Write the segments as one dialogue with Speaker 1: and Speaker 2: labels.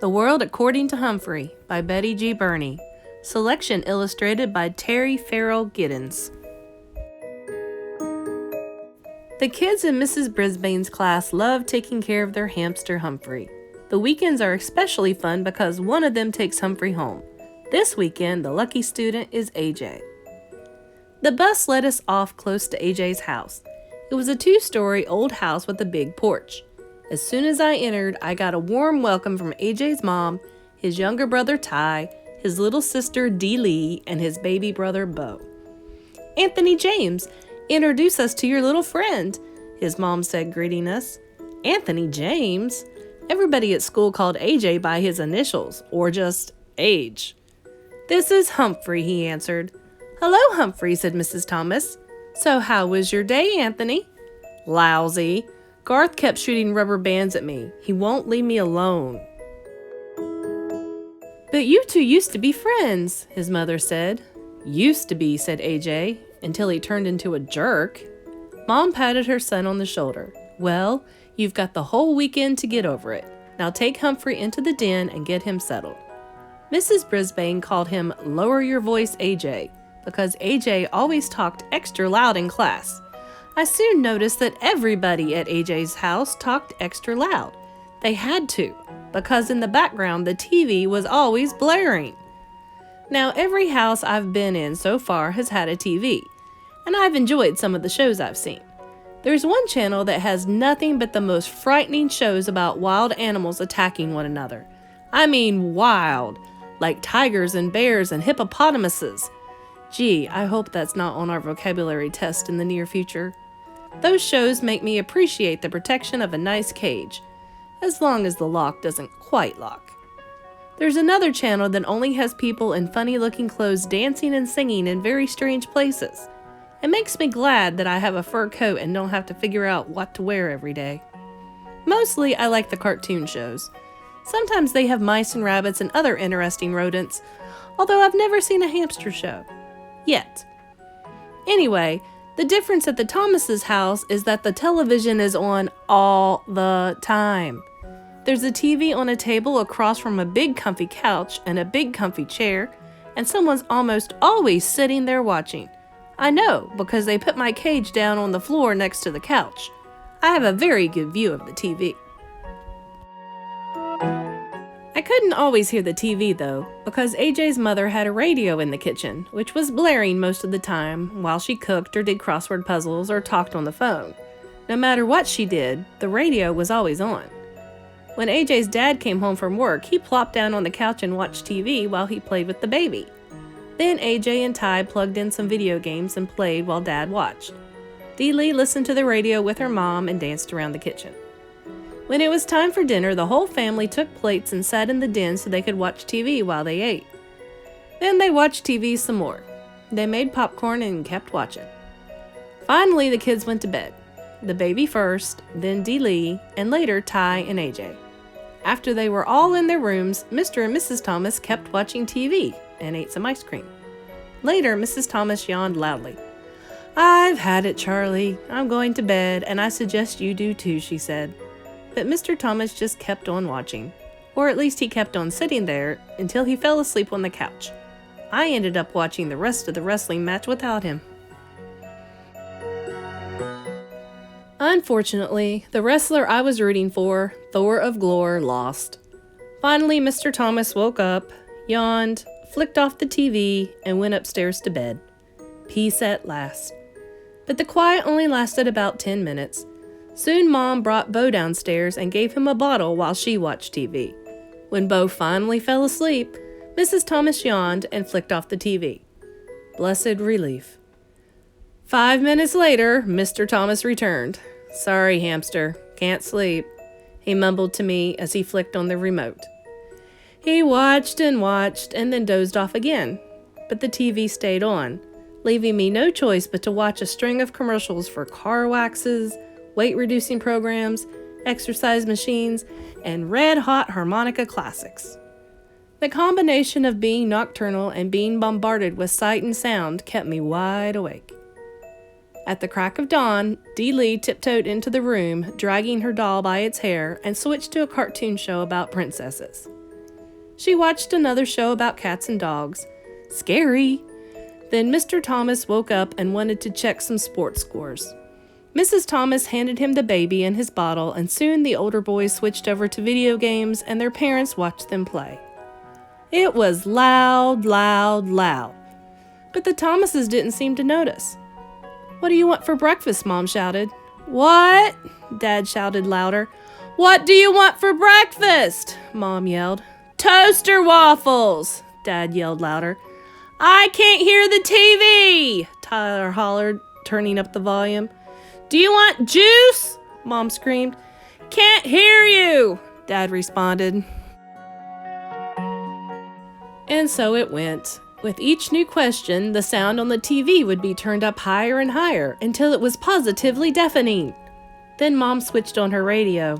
Speaker 1: The World According to Humphrey by Betty G. Burney. Selection illustrated by Terry Ferrell-gittens. The kids in Mrs. Brisbane's class love taking care of their hamster Humphrey. The weekends are especially fun because one of them takes Humphrey home. This weekend, the lucky student is AJ. The bus let us off close to AJ's house. It was a 2-story old house with a big porch. As soon as I entered, I got a warm welcome from AJ's mom, his younger brother Ty, his little sister Dee Lee, and his baby brother Bo. "Anthony James, introduce us to your little friend," his mom said, greeting us. Anthony James? Everybody at school called AJ by his initials, or just Age. "This is Humphrey," he answered. "Hello, Humphrey," said Mrs. Thomas. "So how was your day, Anthony?" "Lousy. Garth kept shooting rubber bands at me. He won't leave me alone." "But you two used to be friends," his mother said. "Used to be," said AJ, "until he turned into a jerk." Mom patted her son on the shoulder. "Well, you've got the whole weekend to get over it. Now take Humphrey into the den and get him settled." Mrs. Brisbane called him "Lower Your Voice AJ," because AJ always talked extra loud in class. I soon noticed that everybody at AJ's house talked extra loud. They had to, because in the background the TV was always blaring. Now, every house I've been in so far has had a TV, and I've enjoyed some of the shows I've seen. There's one channel that has nothing but the most frightening shows about wild animals attacking one another. I mean wild, like tigers and bears and hippopotamuses. Gee, I hope that's not on our vocabulary test in the near future. Those shows make me appreciate the protection of a nice cage, as long as the lock doesn't quite lock. There's another channel that only has people in funny-looking clothes dancing and singing in very strange places. It makes me glad that I have a fur coat and don't have to figure out what to wear every day. Mostly, I like the cartoon shows. Sometimes they have mice and rabbits and other interesting rodents, although I've never seen a hamster show. Yet. Anyway, the difference at the Thomas's house is that the television is on all the time. There's a TV on a table across from a big comfy couch and a big comfy chair, and someone's almost always sitting there watching. I know, because they put my cage down on the floor next to the couch. I have a very good view of the TV. I couldn't always hear the TV though, because AJ's mother had a radio in the kitchen, which was blaring most of the time while she cooked or did crossword puzzles or talked on the phone. No matter what she did, the radio was always on. When AJ's dad came home from work, he plopped down on the couch and watched TV while he played with the baby. Then AJ and Ty plugged in some video games and played while Dad watched. Dee Lee listened to the radio with her mom and danced around the kitchen. When it was time for dinner, the whole family took plates and sat in the den so they could watch TV while they ate. Then they watched TV some more. They made popcorn and kept watching. Finally, the kids went to bed. The baby first, then Dee Lee, and later Ty and AJ. After they were all in their rooms, Mr. and Mrs. Thomas kept watching TV and ate some ice cream. Later, Mrs. Thomas yawned loudly. "I've had it, Charlie. I'm going to bed, and I suggest you do too," she said. But Mr. Thomas just kept on watching, or at least he kept on sitting there until he fell asleep on the couch. I ended up watching the rest of the wrestling match without him. Unfortunately, the wrestler I was rooting for, Thor of Glore, lost. Finally, Mr. Thomas woke up, yawned, flicked off the TV, and went upstairs to bed. Peace at last. But the quiet only lasted about 10 minutes. Soon Mom brought Bo downstairs and gave him a bottle while she watched TV. When Bo finally fell asleep, Mrs. Thomas yawned and flicked off the TV. Blessed relief. 5 minutes later, Mr. Thomas returned. "Sorry, hamster, can't sleep," he mumbled to me as he flicked on the remote. He watched and then dozed off again, but the TV stayed on, leaving me no choice but to watch a string of commercials for car waxes, weight-reducing programs, exercise machines, and red-hot harmonica classics. The combination of being nocturnal and being bombarded with sight and sound kept me wide awake. At the crack of dawn, Dee Lee tiptoed into the room, dragging her doll by its hair, and switched to a cartoon show about princesses. She watched another show about cats and dogs. Scary. Then Mr. Thomas woke up and wanted to check some sports scores. Mrs. Thomas handed him the baby and his bottle, and soon the older boys switched over to video games and their parents watched them play. It was loud, loud, loud. But the Thomases didn't seem to notice. "What do you want for breakfast?" Mom shouted. "What?" Dad shouted louder. "What do you want for breakfast?" Mom yelled. "Toaster waffles!" Dad yelled louder. "I can't hear the TV!" Tyler hollered, turning up the volume. "Do you want juice?" Mom screamed. "Can't hear you!" Dad responded. And so it went. With each new question, the sound on the TV would be turned up higher and higher until it was positively deafening. Then Mom switched on her radio.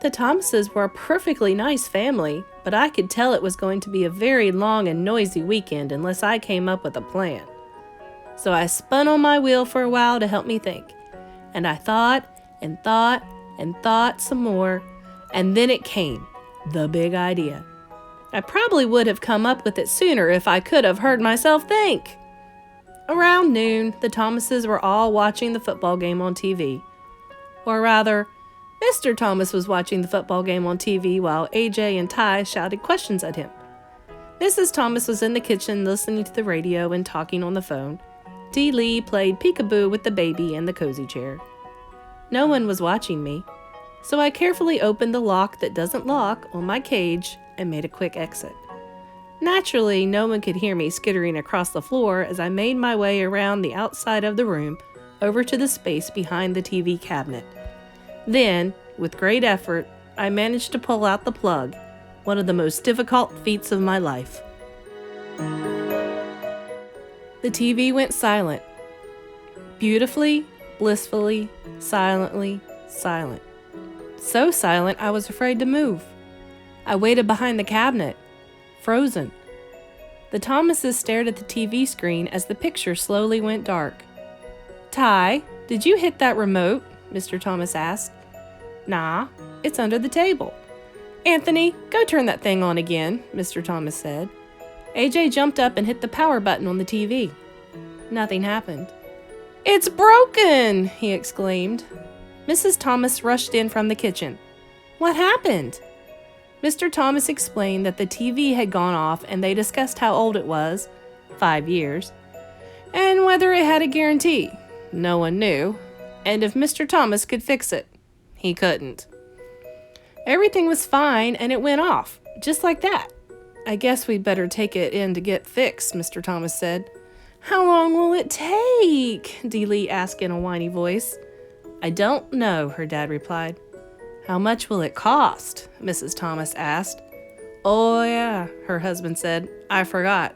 Speaker 1: The Thomases were a perfectly nice family, but I could tell it was going to be a very long and noisy weekend unless I came up with a plan. So I spun on my wheel for a while to help me think. And I thought and thought and thought some more, and then it came, the big idea. I probably would have come up with it sooner if I could have heard myself think. Around noon, the Thomases were all watching the football game on TV. Or rather, Mr. Thomas was watching the football game on TV while AJ and Ty shouted questions at him. Mrs. Thomas was in the kitchen listening to the radio and talking on the phone. Dee Lee played peekaboo with the baby in the cozy chair. No one was watching me, so I carefully opened the lock that doesn't lock on my cage and made a quick exit. Naturally, no one could hear me skittering across the floor as I made my way around the outside of the room over to the space behind the TV cabinet. Then, with great effort, I managed to pull out the plug, one of the most difficult feats of my life. The TV went silent. Beautifully, blissfully, silently, silent. So silent I was afraid to move. I waited behind the cabinet, frozen. The Thomases stared at the TV screen as the picture slowly went dark. "Ty, did you hit that remote?" Mr. Thomas asked. "Nah, it's under the table." "Anthony, go turn that thing on again," Mr. Thomas said. AJ jumped up and hit the power button on the TV. Nothing happened. "It's broken!" he exclaimed. Mrs. Thomas rushed in from the kitchen. "What happened?" Mr. Thomas explained that the TV had gone off and they discussed how old it was, 5 years, and whether it had a guarantee. No one knew, and if Mr. Thomas could fix it. He couldn't. Everything was fine and it went off, just like that. "I guess we'd better take it in to get fixed," Mr. Thomas said. "How long will it take?" Dee Lee asked in a whiny voice. "I don't know," her dad replied. "How much will it cost?" Mrs. Thomas asked. "Oh yeah," her husband said. "I forgot.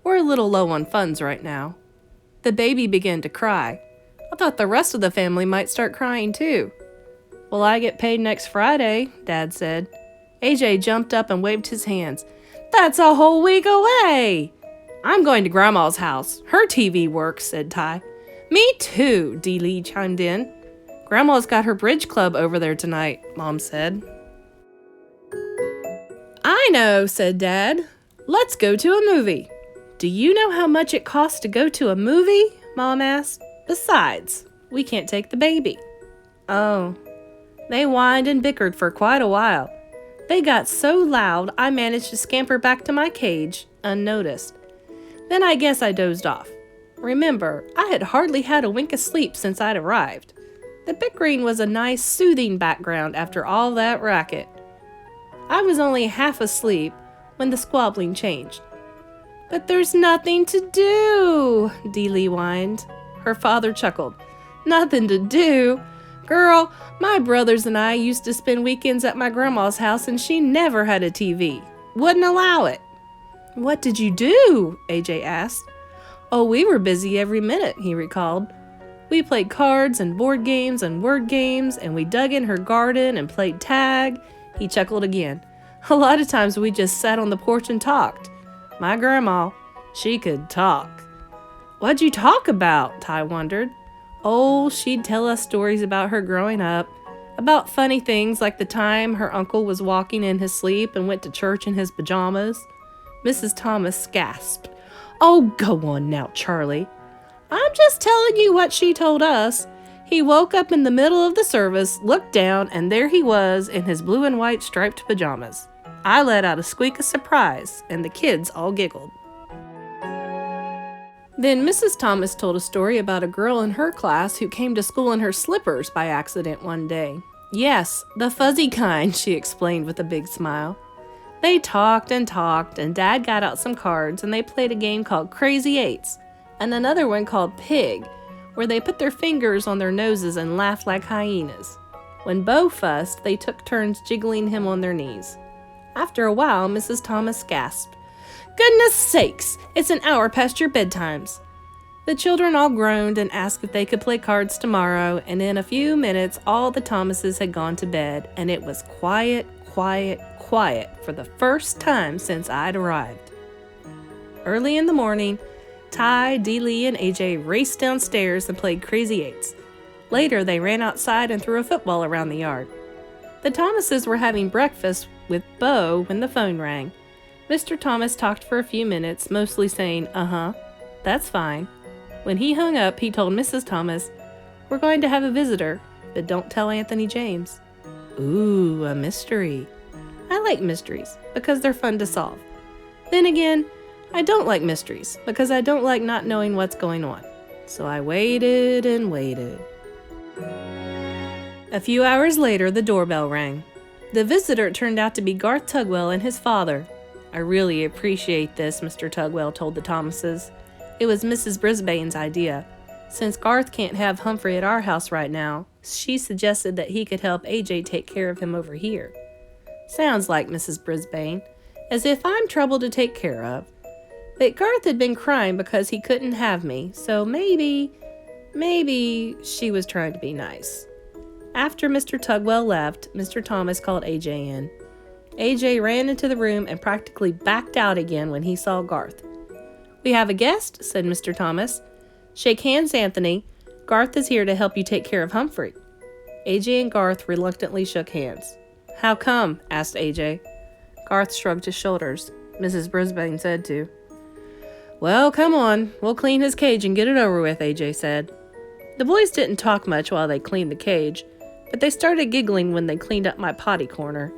Speaker 1: We're a little low on funds right now." The baby began to cry. I thought the rest of the family might start crying too. "Well, I get paid next Friday," Dad said. AJ jumped up and waved his hands. "That's a whole week away!" "I'm going to Grandma's house. Her TV works," said Ty. "Me too," Dee Lee chimed in. "Grandma's got her bridge club over there tonight," Mom said. "I know," said Dad. "Let's go to a movie." "Do you know how much it costs to go to a movie?" Mom asked. "Besides, we can't take the baby." Oh. They whined and bickered for quite a while. They got so loud I managed to scamper back to my cage, unnoticed. Then I guess I dozed off. Remember, I had hardly had a wink of sleep since I'd arrived. The bickering was a nice, soothing background after all that racket. I was only half asleep when the squabbling changed. "But there's nothing to do," Dee Lee whined. Her father chuckled. "Nothing to do? Girl, my brothers and I used to spend weekends at my grandma's house and she never had a TV. Wouldn't allow it." "What did you do?" AJ asked. "Oh, we were busy every minute," he recalled. "We played cards and board games and word games, and we dug in her garden and played tag." He chuckled again. "A lot of times we just sat on the porch and talked. My grandma, she could talk." "What'd you talk about?" Ty wondered. "Oh, she'd tell us stories about her growing up, About funny things like the time her uncle was walking in his sleep and went to church in his pajamas. Mrs. Thomas gasped. "Oh, go on now, Charlie." "I'm just telling you what she told us. He woke up in the middle of the service, looked down, and there he was in his blue and white striped pajamas. I let out a squeak of surprise, and the kids all giggled." Then Mrs. Thomas told a story about a girl in her class who came to school in her slippers by accident one day. "Yes, the fuzzy kind," she explained with a big smile. They talked, and Dad got out some cards, and they played a game called Crazy Eights, and another one called Pig, where they put their fingers on their noses and laughed like hyenas. When Beau fussed, they took turns jiggling him on their knees. After a while, Mrs. Thomas gasped, "Goodness sakes, it's an hour past your bedtimes." The children all groaned and asked if they could play cards tomorrow, and in a few minutes all the Thomases had gone to bed, and it was quiet for the first time since I'd arrived. Early in the morning, Ty, Dee Lee, and AJ raced downstairs and played Crazy Eights. Later, they ran outside and threw a football around the yard. The Thomases were having breakfast with Beau when the phone rang. Mr. Thomas talked for a few minutes, mostly saying, "That's fine." When he hung up, he told Mrs. Thomas, "We're going to have a visitor, but don't tell Anthony James." Ooh, a mystery. I like mysteries because they're fun to solve. Then again, I don't like mysteries because I don't like not knowing what's going on. So I waited and waited. A few hours later, the doorbell rang. The visitor turned out to be Garth Tugwell and his father. "I really appreciate this," Mr. Tugwell told the Thomases. "It was Mrs. Brisbane's idea. Since Garth can't have Humphrey at our house right now, she suggested that he could help AJ take care of him over here." Sounds like Mrs. Brisbane, as if I'm trouble to take care of. But Garth had been crying because he couldn't have me, so maybe she was trying to be nice. After Mr. Tugwell left, Mr. Thomas called AJ in. AJ ran into the room and practically backed out again when he saw Garth. "We have a guest," said Mr. Thomas. "Shake hands, Anthony. Garth is here to help you take care of Humphrey." AJ and Garth reluctantly shook hands. "How come?" asked AJ. Garth shrugged his shoulders. Mrs. Brisbane said to. "Well, come on. We'll clean his cage and get it over with," AJ said. The boys didn't talk much while they cleaned the cage, but they started giggling when they cleaned up my potty corner.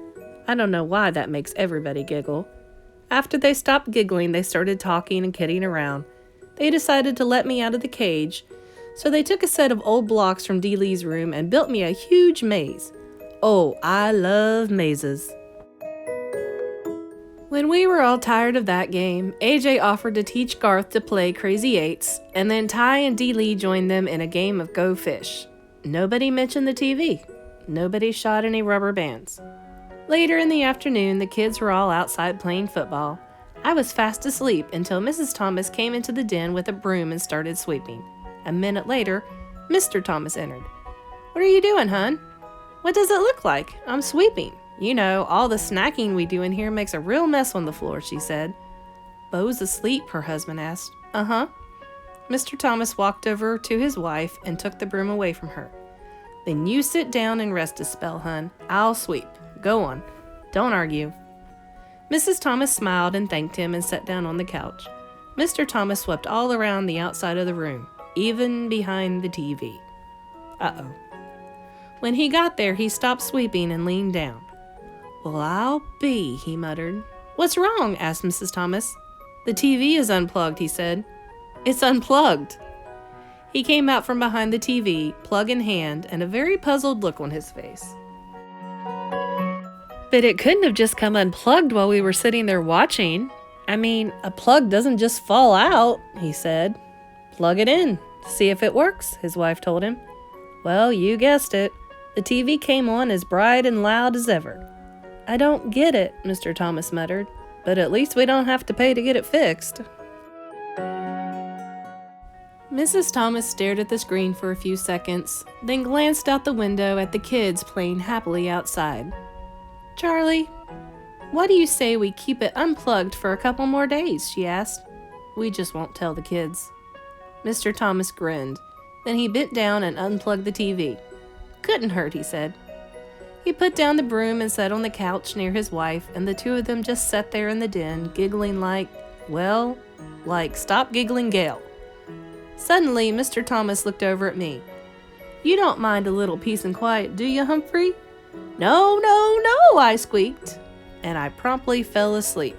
Speaker 1: I don't know why that makes everybody giggle. After they stopped giggling, they started talking and kidding around. They decided to let me out of the cage, so they took a set of old blocks from Dee Lee's room and built me a huge maze. Oh, I love mazes. When we were all tired of that game, AJ offered to teach Garth to play Crazy Eights, and then Ty and Dee Lee joined them in a game of Go Fish. Nobody mentioned the TV. Nobody shot any rubber bands. Later in the afternoon, the kids were all outside playing football. I was fast asleep until Mrs. Thomas came into the den with a broom and started sweeping. A minute later, Mr. Thomas entered. "What are you doing, hon?" "What does it look like? I'm sweeping. You know, all the snacking we do in here makes a real mess on the floor," she said. "Beau's asleep," her husband asked. "Uh-huh." Mr. Thomas walked over to his wife and took the broom away from her. "Then you sit down and rest a spell, hon. I'll sweep. Go on. Don't argue." Mrs. Thomas smiled and thanked him and sat down on the couch. Mr. Thomas swept all around the outside of the room, even behind the TV. Uh-oh. When he got there, he stopped sweeping and leaned down. "Well, I'll be," he muttered. "What's wrong?" asked Mrs. Thomas. "The TV is unplugged," he said. "It's unplugged." He came out from behind the TV, plug in hand, and a very puzzled look on his face. "But it couldn't have just come unplugged while we were sitting there watching. I mean, a plug doesn't just fall out," he said. "Plug it in. See if it works," his wife told him. Well, you guessed it. The TV came on as bright and loud as ever. "I don't get it," Mr. Thomas muttered, "but at least we don't have to pay to get it fixed." Mrs. Thomas stared at the screen for a few seconds, then glanced out the window at the kids playing happily outside. "Charlie, what do you say we keep it unplugged for a couple more days?" she asked. "We just won't tell the kids." Mr. Thomas grinned. Then he bent down and unplugged the TV. "Couldn't hurt," he said. He put down the broom and sat on the couch near his wife, and the two of them just sat there in the den, giggling like Stop Giggling Gale. Suddenly, Mr. Thomas looked over at me. "You don't mind a little peace and quiet, do you, Humphrey?" "No, no, no," I squeaked, and I promptly fell asleep.